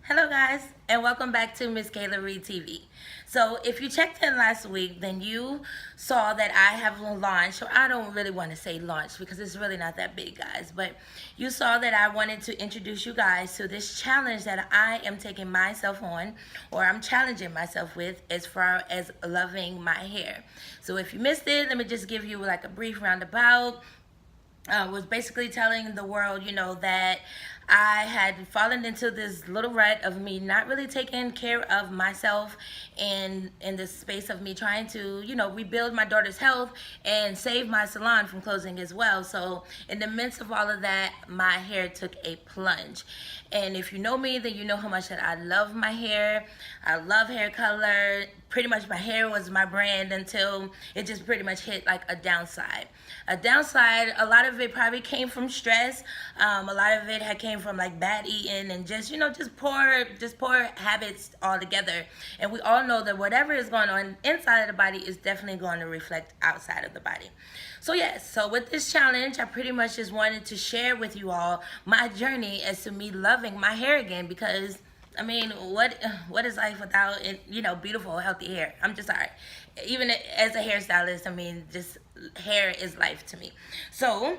Hello guys, and welcome back to Miss Kayla Reed TV. So if you checked in last week, then you saw that I have launched, or I don't really want to say launch because it's really not that big, guys, but you saw that I wanted to introduce you guys to this challenge that I am taking myself on, or I'm challenging myself with, as far as loving my hair. So if you missed it, let me just give you like a brief roundabout. Was basically telling the world, that I had fallen into this little rut of me not really taking care of myself, and in this space of me trying to, rebuild my daughter's health and save my salon from closing as well. So in the midst of all of that, my hair took a plunge. And if you know me, then you know how much that I love my hair. I love hair color. Pretty much my hair was my brand until it just pretty much hit like a downside. A lot of it probably came from stress. A lot of it had came from like bad eating and just, just poor habits altogether. And we all know that whatever is going on inside of the body is definitely going to reflect outside of the body. So yes, so with this challenge, I pretty much just wanted to share with you all my journey as to me loving my hair again, because I mean, what is life without beautiful, healthy hair? I'm just sorry. Even as a hairstylist, I mean, just hair is life to me. So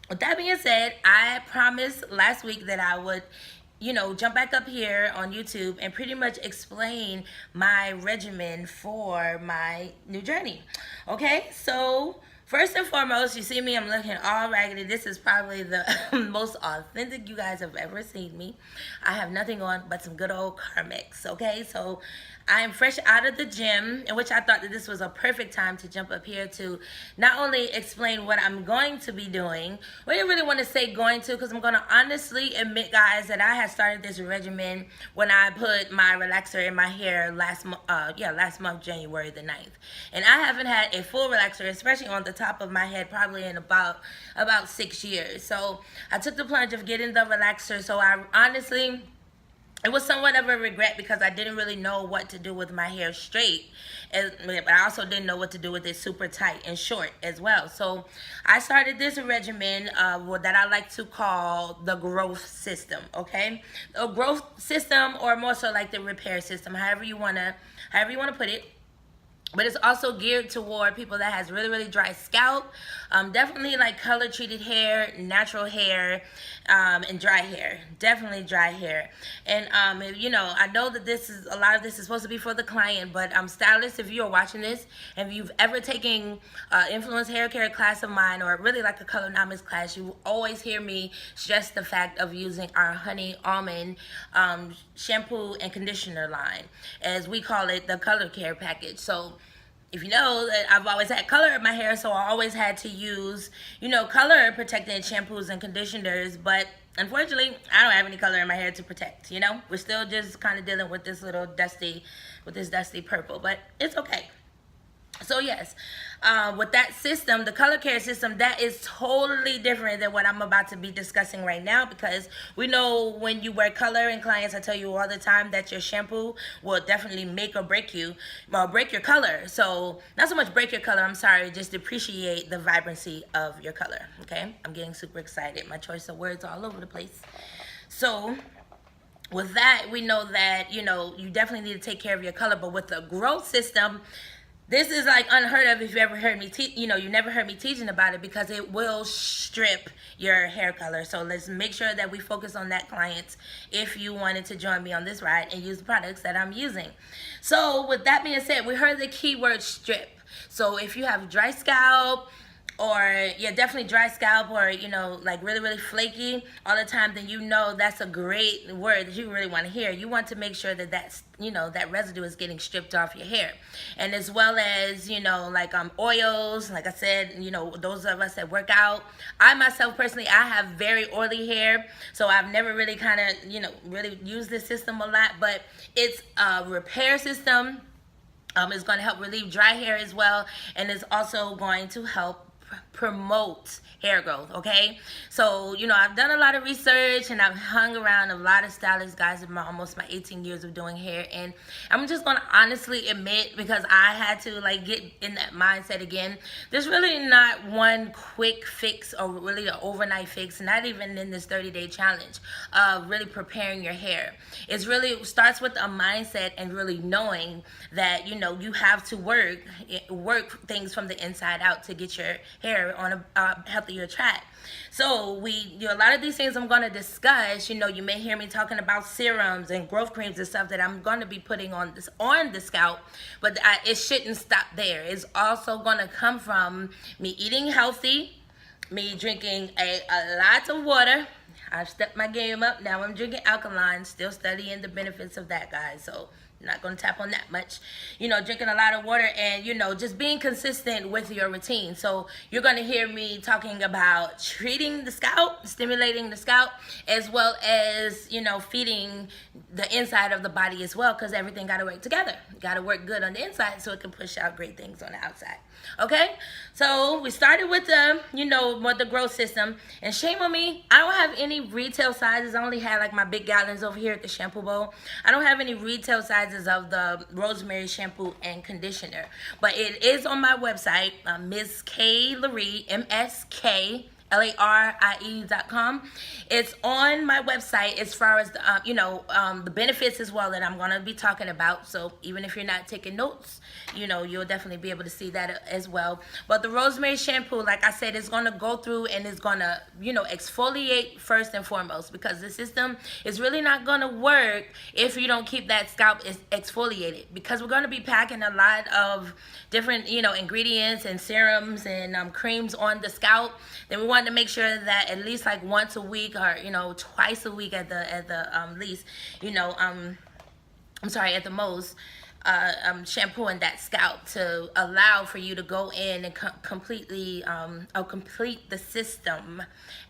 with that being said, I promised last week that I would jump back up here on YouTube and pretty much explain my regimen for my new journey. Okay, so first and foremost, you see me, I'm looking all raggedy. This is probably the most authentic you guys have ever seen me. I have nothing on but some good old Carmex, okay? So I am fresh out of the gym, in which I thought that this was a perfect time to jump up here to not only explain what I'm going to be doing. I didn't really want to say going to, because I'm going to honestly admit, guys, that I had started this regimen when I put my relaxer in my hair last month, January the 9th. And I haven't had a full relaxer, especially on the top of my head, probably in about 6 years. So I took the plunge of getting the relaxer. So I honestly, it was somewhat of a regret because I didn't really know what to do with my hair straight, but I also didn't know what to do with it super tight and short as well. So I started this regimen that I like to call the growth system, okay? The growth system, or more so like the repair system, however you wanna put it. But it's also geared toward people that has really dry scalp, definitely like color treated hair, natural hair, and dry hair. Definitely dry hair. And I know that a lot of this is supposed to be for the client, but stylists, if you are watching this and if you've ever taken influence hair care class of mine, or really like a colornomics class, you always hear me stress the fact of using our honey almond shampoo and conditioner line, as we call it, the color care package. So if you know that I've always had color in my hair, so I always had to use, color protecting shampoos and conditioners, but unfortunately, I don't have any color in my hair to protect, We're still just kind of dealing with this dusty purple, but it's okay. So yes, with that system, the color care system, that is totally different than what I'm about to be discussing right now, because we know when you wear color, and clients, I tell you all the time that your shampoo will definitely make or break you, break your color. So not so much break your color, I'm sorry, just depreciate the vibrancy of your color, okay? I'm getting super excited. My choice of words are all over the place. So with that, we know that, you definitely need to take care of your color, but with the growth system, this is like unheard of if you ever heard me you never heard me teaching about it, because it will strip your hair color. So let's make sure that we focus on that, clients, if you wanted to join me on this ride and use the products that I'm using. So with that being said, we heard the keyword strip. So if you have dry scalp, or definitely dry scalp, or like really flaky all the time, then that's a great word that you really want to hear. You want to make sure that that residue is getting stripped off your hair. And as well as like oils, like I said, those of us that work out, I myself personally, I have very oily hair, so I've never really kind of really used this system a lot, but it's a repair system. It's going to help relieve dry hair as well, and it's also going to help promote hair growth, okay? So, you know, I've done a lot of research and I've hung around a lot of stylists, guys, in almost my 18 years of doing hair. And I'm just gonna honestly admit, because I had to like get in that mindset again, there's really not one quick fix or really an overnight fix, not even in this 30-day challenge of really preparing your hair. It's really starts with a mindset and really knowing that, you know, you have to work things from the inside out to get your hair on a healthier track. So a lot of these things I'm going to discuss, you know, you may hear me talking about serums and growth creams and stuff that I'm going to be putting on the scalp, but it shouldn't stop there. It's also going to come from me eating healthy, me drinking a lot of water. I've stepped my game up. Now I'm drinking alkaline, still studying the benefits of that, guys. So I'm not going to tap on that much. You know, drinking a lot of water and, you know, just being consistent with your routine. So you're going to hear me talking about treating the scalp, stimulating the scalp, as well as, you know, feeding the inside of the body as well, because everything got to work together. Got to work good on the inside so it can push out great things on the outside. Okay, so we started with the, you know, with the growth system, and shame on me, I don't have any retail sizes. I only had like my big gallons over here at the shampoo bowl. I don't have any retail sizes of the rosemary shampoo and conditioner, but it is on my website, Ms. K Larie, MSKLARIE.com. It's on my website as far as the, the benefits as well that I'm going to be talking about. So even if you're not taking notes, you know, you'll definitely be able to see that as well. But the rosemary shampoo, like I said, is going to go through and is going to, you know, exfoliate first and foremost, because the system is really not going to work if you don't keep that scalp exfoliated, because we're going to be packing a lot of different, you know, ingredients and serums and creams on the scalp. Then we want to make sure that at least like once a week, or, you know, twice a week at the least, you know, at the most, shampooing that scalp to allow for you to go in and complete the system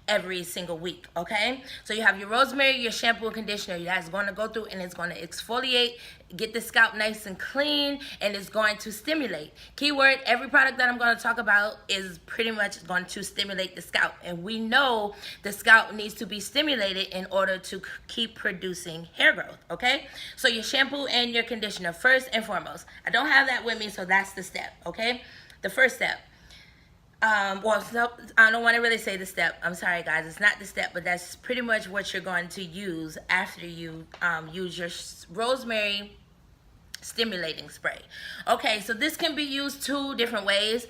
every single week. Okay, so you have your rosemary, your shampoo and conditioner that's going to go through and it's going to exfoliate, get the scalp nice and clean, and it's going to stimulate. Keyword, every product that I'm going to talk about is pretty much going to stimulate the scalp, and we know the scalp needs to be stimulated in order to keep producing hair growth. Okay, so your shampoo and your conditioner first and foremost. I don't have that with me, so that's the step. Okay, the first step. So I don't want to really say the step. I'm sorry, guys. It's not the step, but that's pretty much what you're going to use after you use your rosemary stimulating spray. Okay, so this can be used two different ways.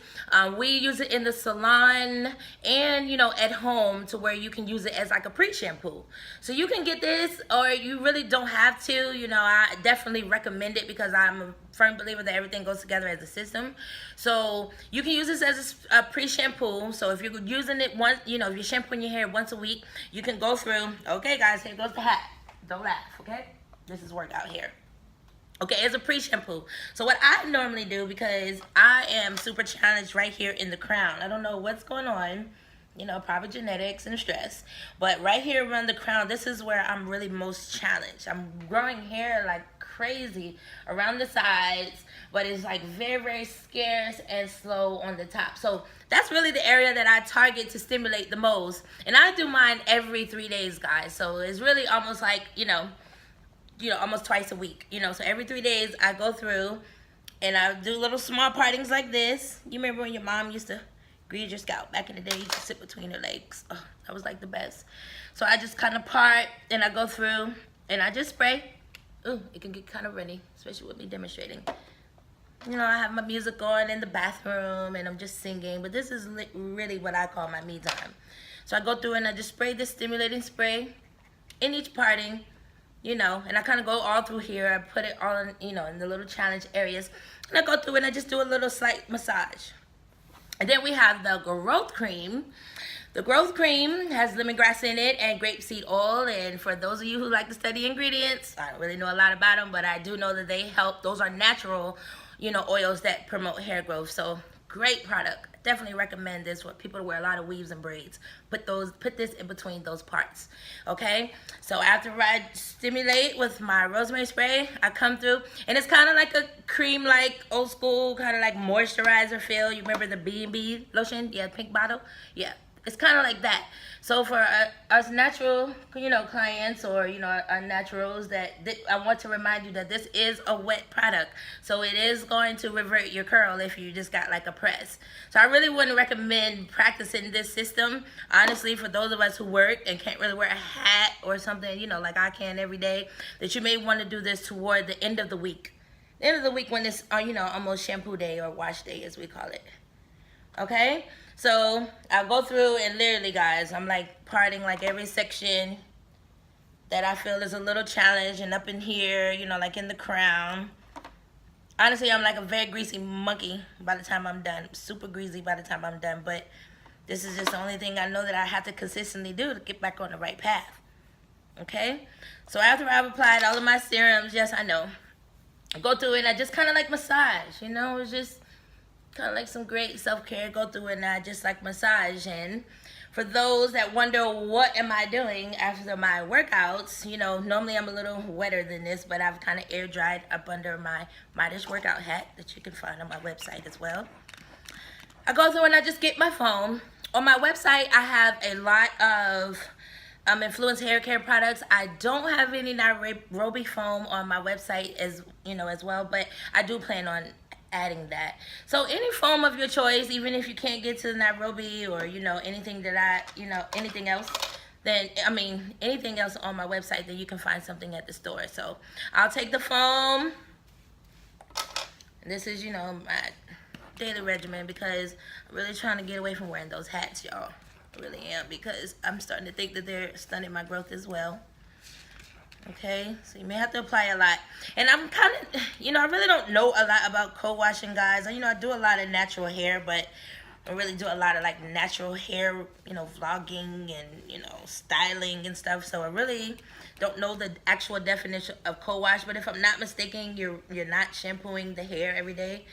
We use it in the salon and, you know, at home, to where you can use it as like a pre-shampoo. So you can get this, or you really don't have to. You know, I definitely recommend it because I'm a firm believer that everything goes together as a system. So you can use this as a pre-shampoo. So if you're using it once, you know, if you're shampooing your hair once a week, you can go through. Okay, guys, here goes the hat. Don't laugh, okay? This is workout here. Okay, it's a pre-shampoo. So what I normally do, because I am super challenged right here in the crown. I don't know what's going on, you know, probably genetics and stress. But right here around the crown, this is where I'm really most challenged. I'm growing hair like crazy around the sides, but it's like very, very scarce and slow on the top. So that's really the area that I target to stimulate the most. And I do mine every 3 days, guys. So it's really almost like, you know, almost twice a week, you know. So every 3 days I go through and I do little small partings like this. You remember when your mom used to grease your scalp back in the day? You used to sit between her legs. Oh, that was like the best. So I just kind of part and I go through and I just spray. Ooh, it can get kind of runny, especially with me demonstrating. You know, I have my music on in the bathroom and I'm just singing, but this is really what I call my me time. So I go through and I just spray this stimulating spray in each parting. You know, and I kind of go all through here. I put it all in, you know, in the little challenge areas. And I go through and I just do a little slight massage. And then we have the growth cream. The growth cream has lemongrass in it and grapeseed oil. And for those of you who like to study ingredients, I don't really know a lot about them, but I do know that they help. Those are natural, you know, oils that promote hair growth. So great product. definitely recommend this for people to wear a lot of weaves and braids. Put this in between those parts. Okay, so after I stimulate with my rosemary spray, I come through, and it's kind of like a cream, like old school, kind of like moisturizer feel. You remember the B&B lotion? Yeah, pink bottle. Yeah, it's kind of like that. So for us natural, clients, or our naturals, I want to remind you that this is a wet product, so it is going to revert your curl if you just got like a press. So I really wouldn't recommend practicing this system, honestly, for those of us who work and can't really wear a hat or something, like I can every day. That you may want to do this toward the end of the week. The end of the week when it's almost shampoo day, or wash day as we call it. Okay, so I'll go through, and literally, guys, I'm like parting like every section that I feel is a little challenge, and up in here, like in the crown. Honestly, I'm like a very greasy monkey by the time I'm done. Super greasy by the time I'm done, but this is just the only thing I know that I have to consistently do to get back on the right path. Okay, so after I've applied all of my serums, yes, I know, I go through it and I just kind of like massage, it's just kind of like some great self-care. Go through it and I just like massage. And for those that wonder what am I doing after my workouts, normally I'm a little wetter than this, but I've kind of air dried up under my Midas workout hat that you can find on my website as well. I go through and I just get my foam. On my website, I have a lot of influence hair care products. I don't have any Nairobi foam on my website as well, but I do plan on adding that. So any foam of your choice, even if you can't get to the Nairobi, or anything that anything else, then anything else on my website, then you can find something at the store. So I'll take the foam. This is my daily regimen, because I'm really trying to get away from wearing those hats, y'all. I really am, because I'm starting to think that they're stunting my growth as well. Okay, so you may have to apply a lot. And I'm kind of, I really don't know a lot about co-washing, guys. I do a lot of natural hair, but I really do a lot of like natural hair, vlogging and, styling and stuff. So I really don't know the actual definition of co-wash. But if I'm not mistaken, you're not shampooing the hair every day.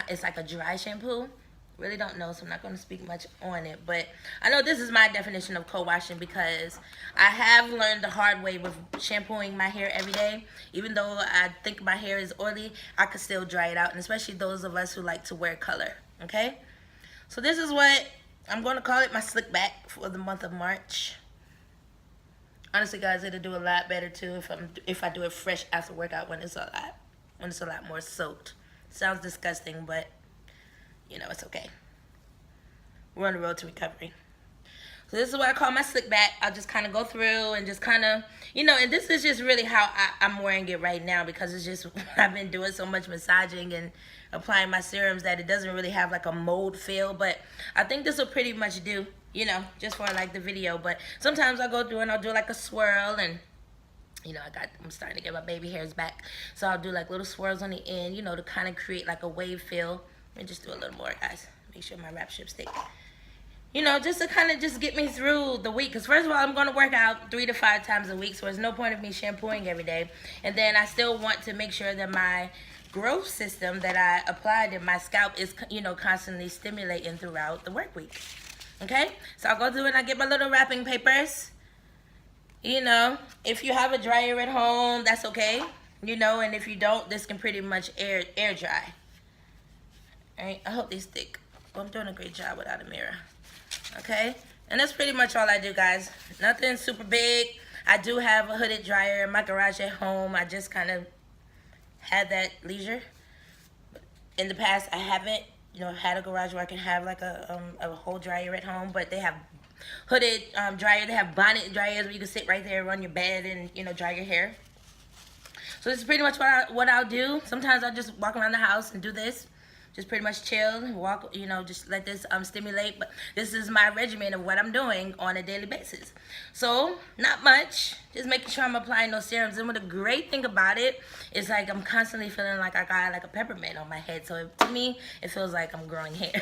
It's like a dry shampoo. Really don't know, so I'm not going to speak much on it, but I know this is my definition of co-washing, because I have learned the hard way with shampooing my hair every day. Even though I think my hair is oily, I could still dry it out, and especially those of us who like to wear color. Okay, so this is what I'm going to call it, my slick back for the month of March. Honestly, guys, it'll do a lot better too if I do it fresh after workout, when it's a lot more soaked. Sounds disgusting, but it's okay. We're on the road to recovery. So this is what I call my slick back. I'll just kind of go through and just kind of, and this is just really how I'm wearing it right now, because it's just, I've been doing so much massaging and applying my serums that it doesn't really have like a mold feel. But I think this will pretty much do, just for like the video. But sometimes I'll go through and I'll do like a swirl, and I'm starting to get my baby hairs back. So I'll do like little swirls on the end, to kind of create like a wave feel. Let me just do a little more, guys. Make sure my wrap strip stick. Just to kind of just get me through the week. Because first of all, I'm going to work out 3 to 5 times a week. So there's no point of me shampooing every day. And then I still want to make sure that my growth system that I applied in my scalp is, constantly stimulating throughout the work week. Okay? So I'll go through and I get my little wrapping papers. If you have a dryer at home, that's okay. And if you don't, this can pretty much air dry. Alright, I hope they stick. Well, I'm doing a great job without a mirror. Okay, and that's pretty much all I do, guys. Nothing super big. I do have a hooded dryer in my garage at home. I just kind of had that leisure. In the past, I haven't, had a garage where I can have like a whole dryer at home. But they have hooded dryer. They have bonnet dryers where you can sit right there on your bed and dry your hair. So this is pretty much what I'll do. Sometimes I'll just walk around the house and do this. Just pretty much chill, walk, just let this stimulate. But this is my regimen of what I'm doing on a daily basis. So, not much. Just making sure I'm applying those serums. And what the great thing about it is, like, I'm constantly feeling like I got, like, a peppermint on my head. So, to me, it feels like I'm growing hair.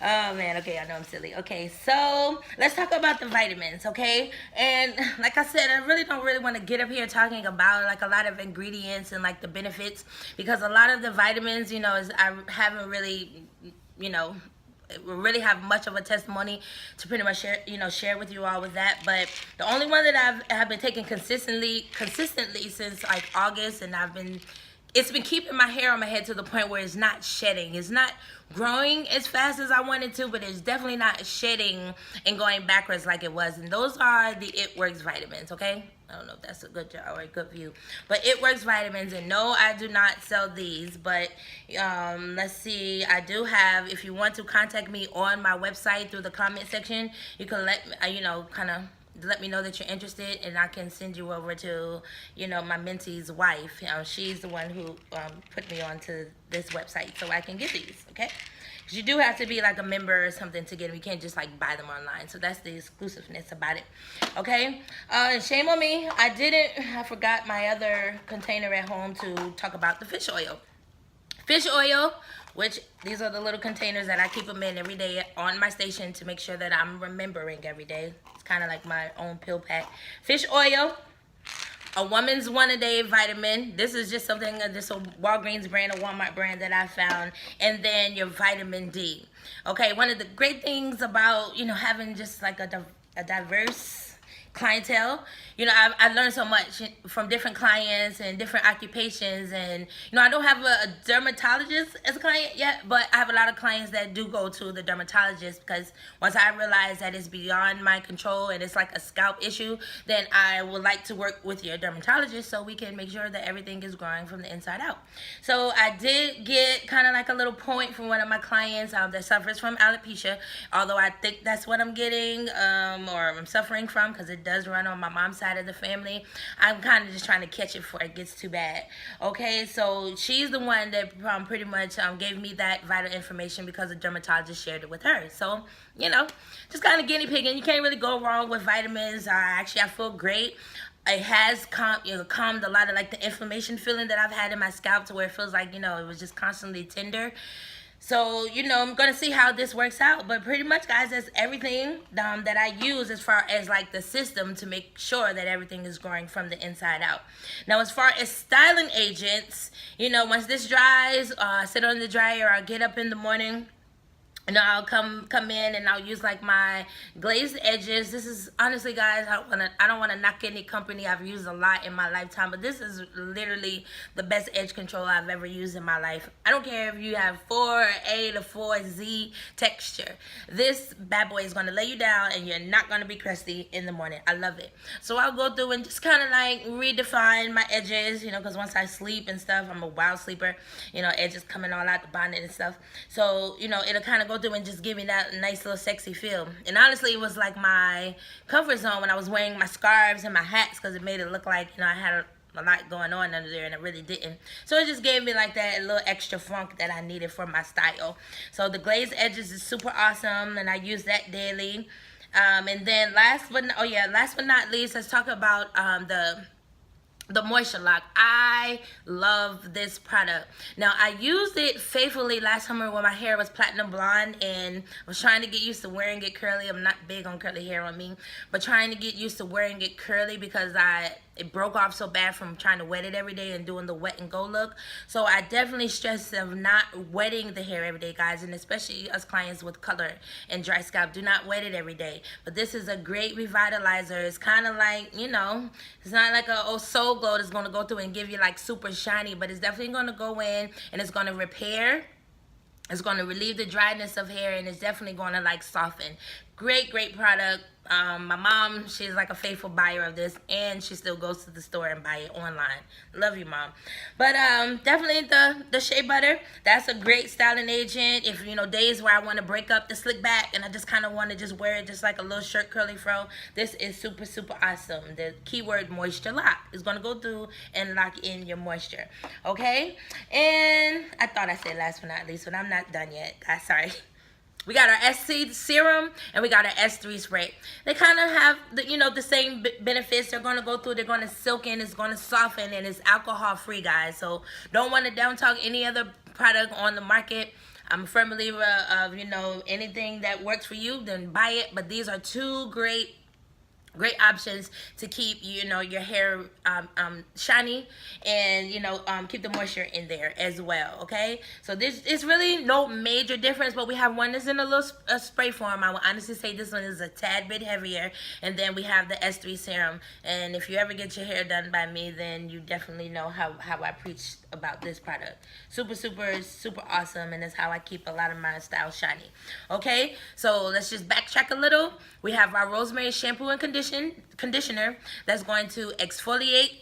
Oh, man. Okay, I know I'm silly. Okay, so let's talk about the vitamins, okay? And like I said, I really don't want to get up here talking about, like, a lot of ingredients and, like, the benefits. Because a lot of the vitamins, is I haven't really really have much of a testimony to pretty much share with you all with that. But the only one that have been taking consistently since like August, and it's been keeping my hair on my head to the point where it's not shedding. It's not growing as fast as I wanted to, but it's definitely not shedding and going backwards like it was. And those are the It Works vitamins, okay? I don't know if that's a good job or a good view, but It Works vitamins. And no, I do not sell these, but let's see, I do have, if you want to contact me on my website through the comment section, you can let me, kind of let me know that you're interested, and I can send you over to, my mentee's wife. She's the one who put me onto this website so I can get these, okay? Because you do have to be like a member or something to get them. You can't just like buy them online. So that's the exclusiveness about it, okay? Shame on me. I forgot my other container at home to talk about the fish oil. Fish oil, which these are the little containers that I keep them in every day on my station to make sure that I'm remembering every day. It's kind of like my own pill pack. Fish oil, a woman's one-a-day vitamin. This is just something, this a Walgreens brand, a Walmart brand that I found. And then your vitamin D. Okay, one of the great things about, having just like a diverse clientele, I learned so much from different clients and different occupations. And I don't have a dermatologist as a client yet, but I have a lot of clients that do go to the dermatologist, because once I realize that it's beyond my control and it's like a scalp issue, then I would like to work with your dermatologist so we can make sure that everything is growing from the inside out. So I did get kind of like a little point from one of my clients that suffers from alopecia, although I think that's what I'm getting or I'm suffering from, because it does run on my mom's side of the family. I'm kind of just trying to catch it before it gets too bad. Okay, so she's the one that pretty much gave me that vital information because the dermatologist shared it with her. So, just kind of guinea pigging. You can't really go wrong with vitamins. Actually, I feel great. It has calmed a lot of like the inflammation feeling that I've had in my scalp, to where it feels like, it was just constantly tender. So, I'm going to see how this works out. But pretty much, guys, that's everything that I use as far as, like, the system to make sure that everything is growing from the inside out. Now, as far as styling agents, once this dries, I sit on the dryer, I'll get up in the morning, and I'll come in and I'll use like my glazed edges. This is honestly, guys, I don't want to knock any company I've used a lot in my lifetime, but this is literally the best edge control I've ever used in my life. I don't care if you have 4A to 4Z texture. This bad boy is going to lay you down and you're not going to be crusty in the morning. I love it. So I'll go through and just kind of like redefine my edges, because once I sleep and stuff, I'm a wild sleeper, edges coming all out the bonnet and stuff. So, it'll kind of go through and just give me that nice little sexy feel. And honestly, it was like my comfort zone when I was wearing my scarves and my hats, because it made it look like I had a lot going on under there, and it really didn't. So it just gave me like that little extra funk that I needed for my style. So the glazed edges is super awesome, and I use that daily. And then last but not least, let's talk about the Moisture Lock. I love this product. Now, I used it faithfully last summer when my hair was platinum blonde and I was trying to get used to wearing it curly. I'm not big on curly hair on me, but trying to get used to wearing it curly because it broke off so bad from trying to wet it every day and doing the wet and go look. So I definitely stress of not wetting the hair every day, guys, and especially us clients with color and dry scalp. Do not wet it every day. But this is a great revitalizer. It's kind of like, it's not like a Soul Glow that's going to go through and give you like super shiny, but it's definitely going to go in and it's going to repair. It's going to relieve the dryness of hair, and it's definitely going to like soften. Great product. My mom, she's like a faithful buyer of this, and she still goes to the store and buy it online. Love you, Mom. But definitely the shea butter, that's a great styling agent. If days where I want to break up the slick back and I just kind of want to just wear it just like a little shirt curly fro, this is super awesome. The keyword Moisture Lock is going to go through and lock in your moisture. Okay, and I thought I said last but not least, but I'm not done yet, guys. Sorry. We got our SC serum and we got our S3 spray. They kind of have the same benefits. They're going to go through, they're going to silk in, it's going to soften, and it's alcohol free, guys. So don't want to down talk any other product on the market. I'm a firm believer of, anything that works for you, then buy it. But these are two great Great options to keep, you know, your hair shiny, and you know, keep the moisture in there as well. Okay, so this is really no major difference, but we have one that's in a little spray form. I will honestly say this one is a tad bit heavier, and then we have the S3 serum. And if you ever get your hair done by me, then you definitely know how I preach about this product. Super super awesome, and it's how I keep a lot of my styles shiny. Okay, so let's just backtrack a little. We have our rosemary shampoo and conditioner that's going to exfoliate,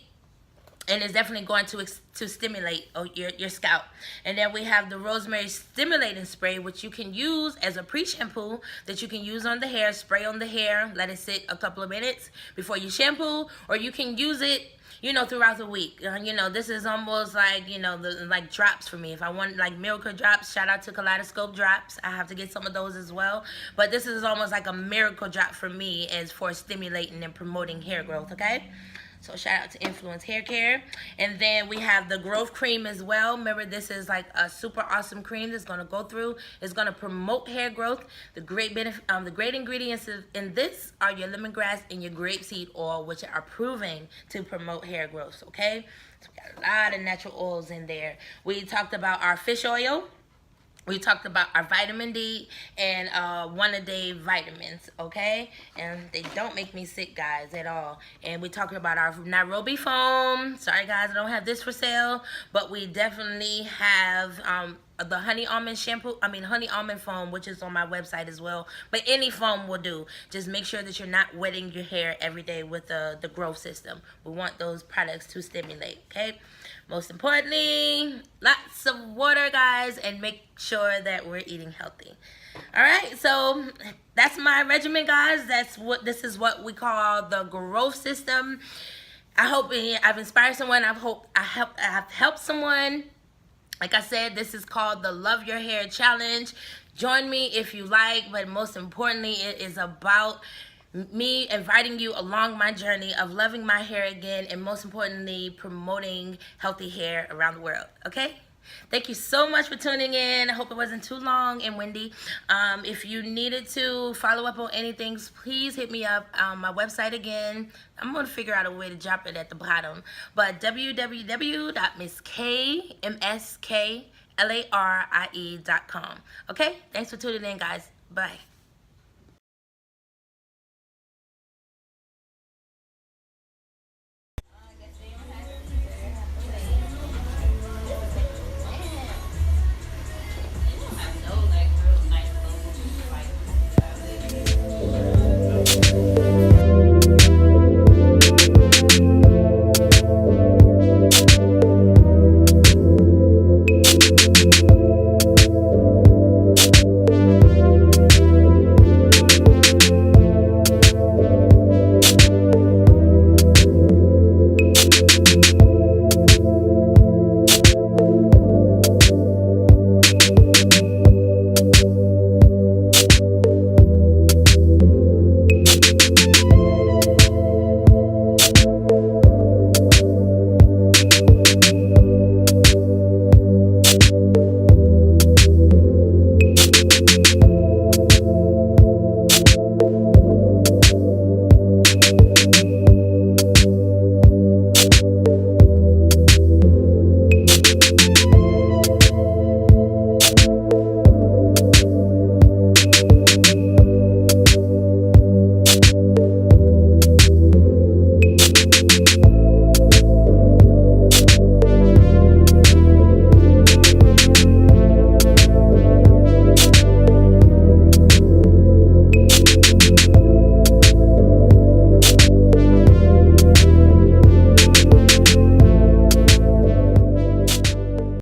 and is definitely going to stimulate your scalp. And then we have the rosemary stimulating spray, which you can use as a pre-shampoo that you can use on the hair, spray on the hair, let it sit a couple of minutes before you shampoo, or you can use it, you know, throughout the week. You know, this is almost like, you know, like drops for me. If I want like miracle drops, shout out to Kaleidoscope drops. I have to get some of those as well. But this is almost like a miracle drop for me as for stimulating and promoting hair growth, okay? So shout out to Influence Hair Care. And then we have the growth cream as well. Remember, this is like a super awesome cream that's going to go through. It's going to promote hair growth. The great ingredients in this are your lemongrass and your grapeseed oil, which are proven to promote hair growth, okay? So we got a lot of natural oils in there. We talked about our fish oil. We talked about our vitamin D and one-a-day vitamins, okay? And they don't make me sick, guys, at all. And we talked about our Nairobi foam. Sorry, guys, I don't have this for sale. But we definitely have the honey almond foam, which is on my website as well. But any foam will do. Just make sure that you're not wetting your hair every day with the growth system. We want those products to stimulate, okay? Most importantly, lots of water, guys, and make sure that we're eating healthy. All right, so that's my regimen, guys. This is what we call the growth system. I hope I've inspired someone. I've helped someone. Like I said, this is called the Love Your Hair Challenge. Join me if you like, but most importantly, it is about me inviting you along my journey of loving my hair again, and most importantly, promoting healthy hair around the world, okay? Thank you so much for tuning in. I hope it wasn't too long and windy. If you needed to follow up on anything, please hit me up on my website again. I'm going to figure out a way to drop it at the bottom. But www.misskalarie.com. Okay? Thanks for tuning in, guys. Bye.